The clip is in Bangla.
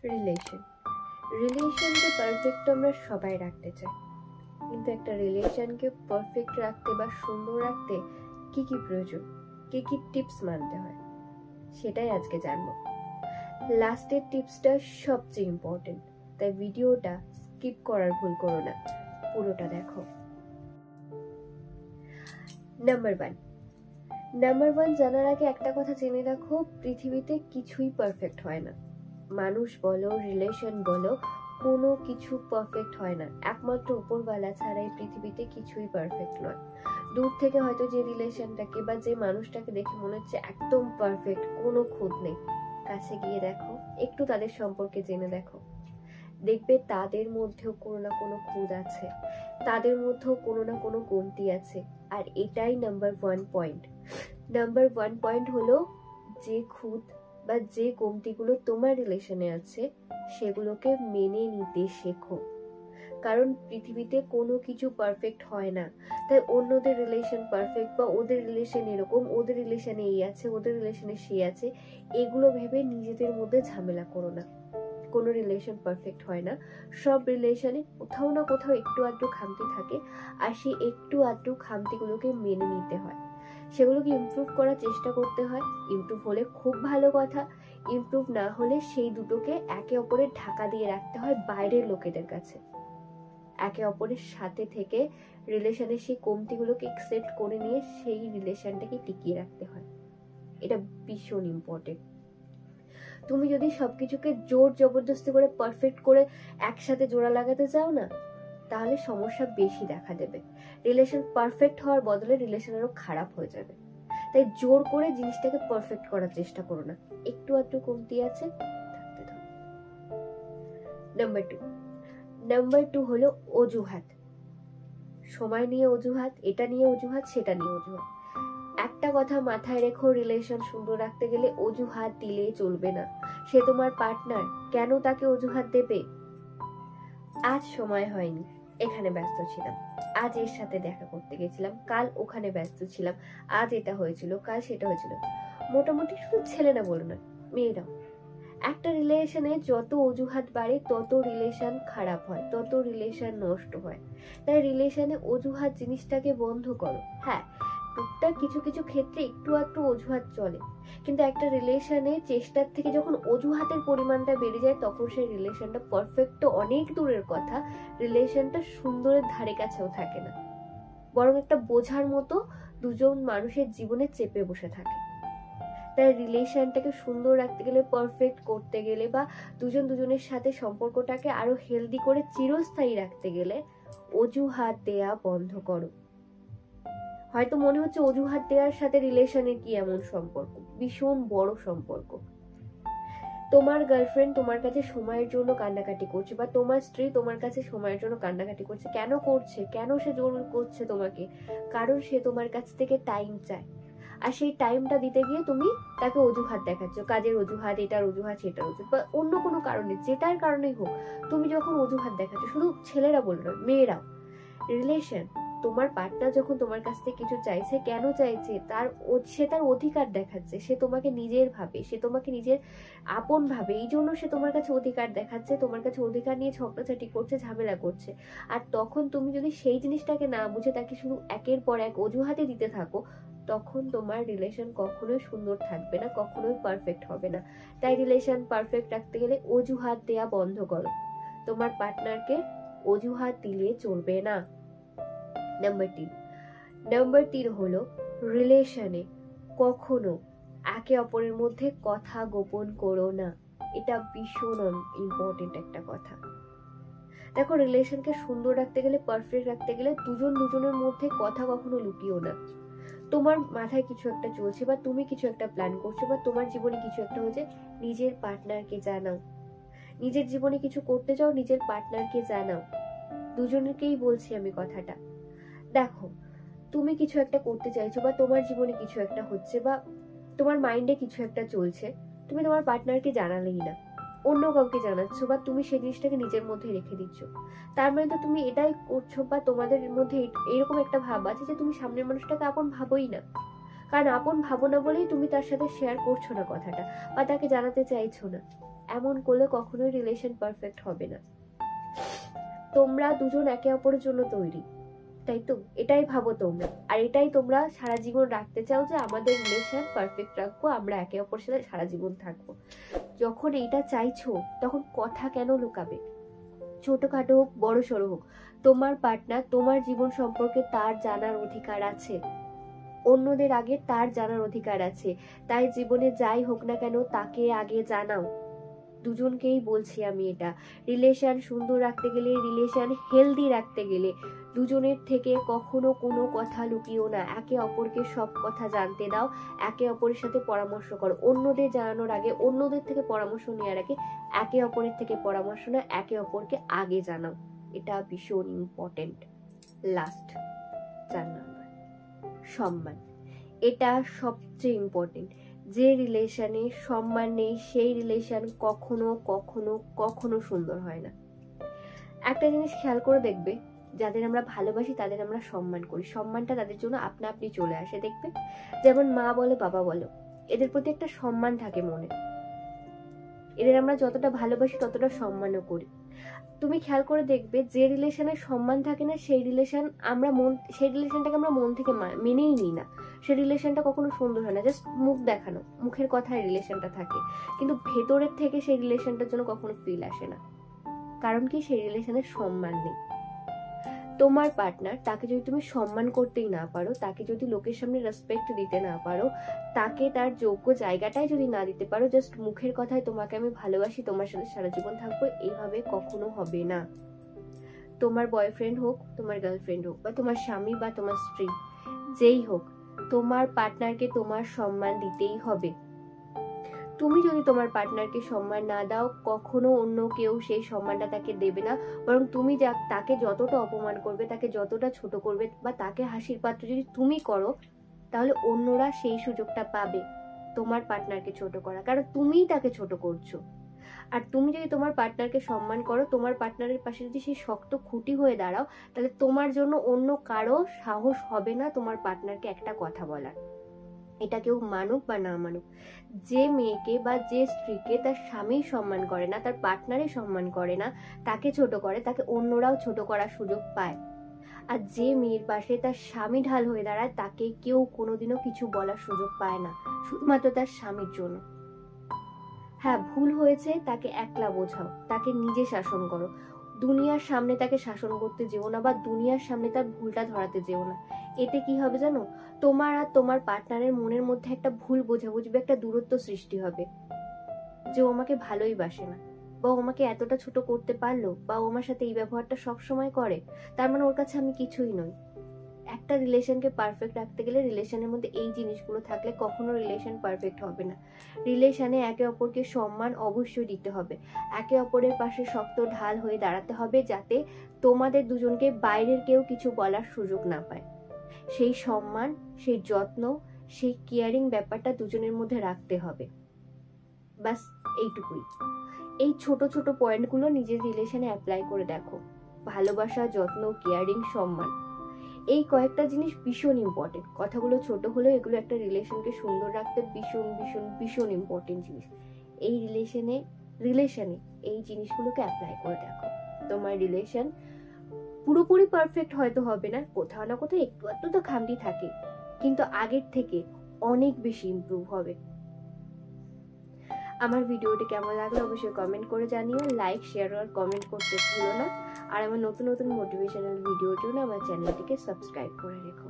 রিলেশন রিলেশনকে পারফেক্ট আমরা সবাই রাখতে চাই, কিন্তু একটা রিলেশনকে পারফেক্ট রাখতে বা সুন্দর রাখতে কি কি প্রয়োজন, কি কি টিপস মানতে হয়, সেটাই আজকে জানবো। লাস্টের টিপসটা সবচেয়ে ইম্পর্টেন্ট, তাই ভিডিওটা স্কিপ করার ভুল করো না, পুরোটা দেখো। নাম্বার ওয়ান জানার আগে একটা কথা জেনে রাখো, পৃথিবীতে কিছুই পারফেক্ট হয় না। মানুষ বলো, রিলেশন বলো, কোনো কিছু পারফেক্ট হয় না। একমাত্র উপরওয়ালা ছাড়াই পৃথিবীতে কিছুই পারফেক্ট নয়। দূর থেকে হয়তো যে রিলেশনটাকে বা যে মানুষটাকে দেখে মনে হচ্ছে একদম পারফেক্ট, কোনো খুঁত নেই, কাছে গিয়ে দেখো, একটু তাদের সম্পর্কে জেনে দেখো, দেখবে তাদের মধ্যেও কোনো না কোনো খুঁত আছে, তাদের মধ্যেও কোনো না কোনো কমতি আছে। আর এটাই নাম্বার ওয়ান পয়েন্ট হলো, যে খুঁত বা যে কমতিগুলো তোমার রিলেশনে আছে সেগুলোকে মেনে নিতে শেখো। কারণ পৃথিবীতে কোনো কিছু পারফেক্ট হয় না, তাই অন্যদের রিলেশন পারফেক্ট বা ওদের রিলেশন এরকম, ওদের রিলেশনে এই আছে, ওদের রিলেশনে সে আছে, এগুলো ভেবে নিজেদের মধ্যে ঝামেলা করো না। কোনো রিলেশন পারফেক্ট হয় না। সব রিলেশনে কোথাও না কোথাও একটু আধটু খামতি থাকে, আর সেই একটু আধটু খামতিগুলোকে মেনে নিতে হয়, সেগুলোকে ইমপ্রুভ করার চেষ্টা করতে হয়। ইমপ্রুভ হলে খুব ভালো কথা, ইমপ্রুভ না হলে সেই দুটোকে একে অপরের ঢাকা দিয়ে রাখতে হয় বাইরের লোকেদের কাছে। একে অপরের সাথে থেকে রিলেশনের সেই কমতিগুলোকে একসেপ্ট করে নিয়ে সেই রিলেশনটাকে টিকিয়ে রাখতে হয়। এটা ভীষণ ইম্পর্টেন্ট। তুমি যদি সবকিছুকে জোর জবরদস্তি করে পারফেক্ট করে একসাথে জোড়া লাগাতে চাও না, তাহলে সমস্যা বেশি দেখা দেবে। রিলেশন পারফেক্ট হওয়ার বদলে রিলেশন আরো খারাপ হয়ে যাবে। তাই জোর করে জিনিসটাকে পারফেক্ট করার চেষ্টা করো না, একটু আধটু কমতি আছে থাকতে দাও। নাম্বার টু হলো অজুহাত। সময় নিয়ে অজুহাত, এটা নিয়ে অজুহাত, সেটা নিয়ে অজুহাত। একটা কথা মাথায় রেখো, রিলেশন সুন্দর রাখতে গেলে অজুহাত দিলে চলবে না। সে তোমার পার্টনার, কেন তাকে অজুহাত দেবে? আজ সময় হয়নি, এখানে ব্যস্ত ছিলাম, আজ এর সাথে দেখা করতে গেছিলাম, কাল ওখানে ব্যস্ত ছিলাম, আজ এটা হয়েছিল, কাল সেটা হয়েছিল। মোটামুটি শুধু ছেলে না বলো না, মেয়েরাও। একটা রিলেশনে যত অজুহাত বাড়ে তত রিলেশন খারাপ হয়, তত রিলেশন নষ্ট হয়। তাই রিলেশনে অজুহাত জিনিসটাকে বন্ধ করো। হ্যাঁ, টুকটাক কিছু কিছু ক্ষেত্রে একটু একটু অজুহাত চলে, কিন্তু একটা রিলেশনে চেষ্টার থেকে যখন অজুহাতের পরিমাণটা বেড়ে যায়, তখন সেই রিলেশনটা পারফেক্ট তো অনেক দূরের কথা, রিলেশনটা সুন্দরের ধারে কাছেও থাকে না, বরং একটা বোঝার মতো দুজন মানুষের জীবনে চেপে বসে থাকে। তাই রিলেশনটাকে সুন্দর রাখতে গেলে, পারফেক্ট করতে গেলে, বা দুজন দুজনের সাথে সম্পর্কটাকে আরো হেলদি করে চিরস্থায়ী রাখতে গেলে অজুহাত দেয়া বন্ধ করো। হয়তো মনে হচ্ছে অজুহাত দেওয়ার সাথে রিলেশনের কি এমন সম্পর্ক, ভীষণ বড় সম্পর্ক। তোমার গার্লফ্রেন্ড তোমার কাছে সময়ের জন্য কান্নাকাটি করছে, বা তোমার স্ত্রী তোমার কাছে সময়ের জন্য কান্নাকাটি করছে, কেন করছে, কেন সে জোর করছে তোমাকে? কারণ সে তোমার কাছ থেকে টাইম চায়, আর সেই টাইমটা দিতে গিয়ে তুমি তাকে অজুহাত দেখাচ্ছ, কাজের অজুহাত, এটার অজুহাত, সেটার অজুহাত, বা অন্য কোনো কারণে, যেটার কারণেই হোক, তুমি যখন অজুহাত দেখাচ্ছ, শুধু ছেলেরা বলবে না, মেয়েরাও, রিলেশন, তোমার পার্টনার যখন তোমার কাছ থেকে কিছু চাইছে, কেন চাইছে? সে তার অধিকার দেখাচ্ছে, সে তোমাকে নিজের ভাবে, সে তোমাকে নিজের আপন ভাবে, এই জন্য সে তোমার কাছে অধিকার দেখাচ্ছে, তোমার কাছে অধিকার নিয়ে ঝগড়াঝাটি করছে, ঝামেলা করছে। আর তখন তুমি যদি সেই জিনিসটাকে না বুঝে তাকে শুধু একের পর এক অজুহাতে দিতে থাকো, তখন তোমার রিলেশন কখনোই সুন্দর থাকবে না, কখনোই পারফেক্ট হবে না। তাই রিলেশন পারফেক্ট রাখতে গেলে অজুহাত দেয়া বন্ধ করো। তোমার পার্টনারকে অজুহাত দিলে চলবে না। নাম্বার 3 হলো, রিলেশনে কখনো একে অপরের মধ্যে কথা গোপন করো না। এটা ভীষণ ইম্পর্টেন্ট একটা কথা। দেখো, রিলেশনকে সুন্দর রাখতে গেলে, পারফেক্ট রাখতে গেলে দুজন দুজনের মধ্যে কথা কখনো লুকিও না। তোমার মাথায় কিছু একটা চলছে, বা তুমি কিছু একটা প্ল্যান করছো, বা তোমার জীবনে কিছু একটা হয়েছে, নিজের পার্টনারকে জানাও। নিজের জীবনে কিছু করতে চাও, নিজের পার্টনারকে জানাও। দুজনকেই বলছি আমি কথাটা। দেখো, তুমি কিছু একটা করতে চাইছো, বা তোমার জীবনে কিছু একটা হচ্ছে, বা তোমার মাইন্ডে কিছু একটা চলছে, তুমি তোমার পার্টনারকে জানালেই না, অন্য কাউকে জানাচ্ছ, বা তুমি সেই জিনিসটাকে নিজের মধ্যে রেখে দিচ্ছ। তার মানে তো তুমি এটাই করছো, বা তোমাদের মধ্যে এরকম একটা ভাব আছে যে তুমি সামনের মানুষটাকে আপন ভাবোই না। কারণ আপন ভাবো না বলেই তুমি তার সাথে শেয়ার করছো না কথাটা, বা তাকে জানাতে চাইছো না। এমন করলে কখনোই রিলেশন পারফেক্ট হবে না। তোমরা দুজন একে অপরের জন্য তৈরি, তাই তো? এটাই ভাবো তোমরা, আর এটাই তোমরা সারা জীবন রাখতে চাও যে আমাদের রিলেশন পারফেক্ট রাখবো, আমরা একে অপরের সাথে সারা জীবন থাকবো। যখন এইটা চাইছো তখন কথা কেন লুকাবে? ছোটখাটো হোক বড় সড়ো হোক, তোমার পার্টনার তোমার জীবন সম্পর্কে তার জানার অধিকার আছে, অন্যদের আগে তার জানার অধিকার আছে। তাই জীবনে যাই হোক না কেন তাকে আগে জানাও। দুজনকেই বলছি আমি এটা। রিলেশন সুন্দর রাখতে গেলে, রিলেশন হেলদি রাখতে গেলে দুজনের থেকে কখনো কোনো কথা লুকিও না। একে অপরকে সব কথা জানতে দাও, একে অপরের সাথে পরামর্শ করো। অন্যদের জানানোর আগে, অন্যদের থেকে পরামর্শ নেওয়ার আগে একে অপরের থেকে পরামর্শ না, একে অপরকে আগে জানাও। এটা ভীষণ ইম্পর্টেন্ট। লাস্ট 4 নাম্বার, সম্মান। এটা সবচেয়ে ইম্পর্টেন্ট। যে রিলেশনে সম্মান নেই সেই রিলেশন কখনো কখনো কখনো সুন্দর হয় না। একটা জিনিস খেয়াল করে দেখবে, যাদের আমরা ভালোবাসি তাদের আমরা সম্মান করি, সম্মানটা তাদের জন্য আপনা আপনি চলে আসে। দেখবে যেমন মা বলো বাবা বলো, এদের প্রতি একটা সম্মান থাকে মনে, এদের আমরা যতটা ভালোবাসি ততটা সম্মানও করি। তুমি খেয়াল করে দেখবে যে রিলেশনে সম্মান থাকে না সেই রিলেশনটাকে আমরা মন থেকে মেনেই নিই না। সেই রিলেশনটা কখনো সুন্দর হয় না। জাস্ট মুখ দেখানো, মুখের কথায় রিলেশনটা থাকে, কিন্তু ভেতরের থেকে সেই রিলেশনটার জন্য কখনো ফিল আসে না। কারণ কি? সেই রিলেশনের সম্মান নেই। তোমার পার্টনার, তাকে যদি তুমি সম্মান করতেই না পারো, তাকে যদি লোকের সামনে রেসপেক্ট দিতে না পারো, তাকে তার যোগ্য জায়গাটাই যদি না দিতে পারো, জাস্ট মুখের কথায় তোমাকে আমি ভালোবাসি, তোমার সাথে সারা জীবন থাকবো, এইভাবে কখনো হবে না। তোমার বয়ফ্রেন্ড হোক, তোমার গার্লফ্রেন্ড হোক, বা তোমার স্বামী বা তোমার স্ত্রী, যেই হোক, তোমার পার্টনারকে তোমার সম্মান দিতেই হবে। তুমি যদি তোমার পার্টনারকে সম্মান না দাও, কখনো অন্য কেউ সেই সম্মানটা তাকে দেবে না। বরং তুমি তাকে যতটা অপমান করবে, তাকে যতটা ছোট করবে, বা তাকে হাসির পাত্র যদি তুমি করো, তাহলে অন্যরা সেই সুযোগটা পাবে তোমার পার্টনারকে ছোট করা, কারণ তুমিই তাকে ছোট করছো। আর তুমি যদি তোমার পার্টনারকে সম্মান করো, তোমার পার্টনারের পাশে যদি সেই শক্ত খুঁটি হয়ে দাঁড়াও, তাহলে তোমার জন্য অন্য কারো সাহস হবে না তোমার পার্টনারকে একটা কথা বলার। এটা কেউ মানুক বা না মানুক, যে মেয়েকে বা যে স্ত্রীকে তার স্বামী সম্মান করে না, তার পার্টনারে সম্মান করে না, তাকে ছোট করে, তাকে অন্যরাও ছোট করার সুযোগ পায়। আর যে মেয়ের পাশে তার স্বামী ঢাল হয়ে দাঁড়ায়, তাকে কেউ কোনোদিনও কিছু বলার সুযোগ পায় না, শুধুমাত্র তার স্বামীর জন্য। হ্যাঁ, ভুল হয়েছে, তাকে একলা বোঝাও, তাকে নিজে শাসন করো। দুনিয়ার সামনে তাকে শাসন করতে যেও না, বা দুনিয়ার সামনে তার ভুলটা ধরাতে যেও না। এতে কি হবে জানো? তোমার আর তোমার পার্টনারের মনের মধ্যে একটা ভুল বোঝাবুঝি, একটা দূরত্ব সৃষ্টি হবে, যে ও আমাকে ভালোই বাসে না, বা ও আমাকে এতটা ছোট করতে পারলো, বা ও আমার সাথে এই ব্যবহারটা সবসময় করে, তার মানে ওর কাছে আমি কিছুই নই। একটা রিলেশনকে পারফেক্ট রাখতে গেলে রিলেশনের মধ্যে এই জিনিসগুলো থাকলে কখনো রিলেশন পারফেক্ট হবে না। রিলেশনে একে অপরকে সম্মান অবশ্যই দিতে হবে, একে অপরের পাশে শক্ত ঢাল হয়ে দাঁড়াতে হবে, যাতে তোমাদের দুজনকে বাইরের কেউ কিছু বলার সুযোগ না পায়। সেই সম্মান, সেই যত্ন, সেই কেয়ারিং ব্যাপারটা দুজনের মধ্যে রাখতে হবে। বাস এইটুকুই। এই ছোট ছোট পয়েন্টগুলো নিজের রিলেশনে অ্যাপ্লাই করে দেখো। ভালোবাসা, যত্ন, কেয়ারিং, সম্মান, এই কয়েকটা জিনিস ভীষণ ইম্পর্টেন্ট। কথাগুলো ছোট হলেও এগুলো একটা রিলেশনকে সুন্দর রাখতে ভীষণ ভীষণ ভীষণ ইম্পর্টেন্ট জিনিস। এই রিলেশনে এই জিনিসগুলোকে অ্যাপ্লাই করে দেখো। তোমার রিলেশন পুরোপুরি পারফেক্ট হয়তো হবে না, কোথাও না কোথাও একটু একটু তো খামতি থাকে, কিন্তু আগের থেকে অনেক বেশি ইমপ্রুভ হবে। আমার ভিডিওটি কেমন লাগলো অবশ্যই কমেন্ট করে জানিও, লাইক, শেয়ার আর কমেন্ট করতে ভুলো না। আর আমার নতুন নতুন মোটিভেশনাল ভিডিওর জন্য আমার চ্যানেলটিকে সাবস্ক্রাইব করে রেখো।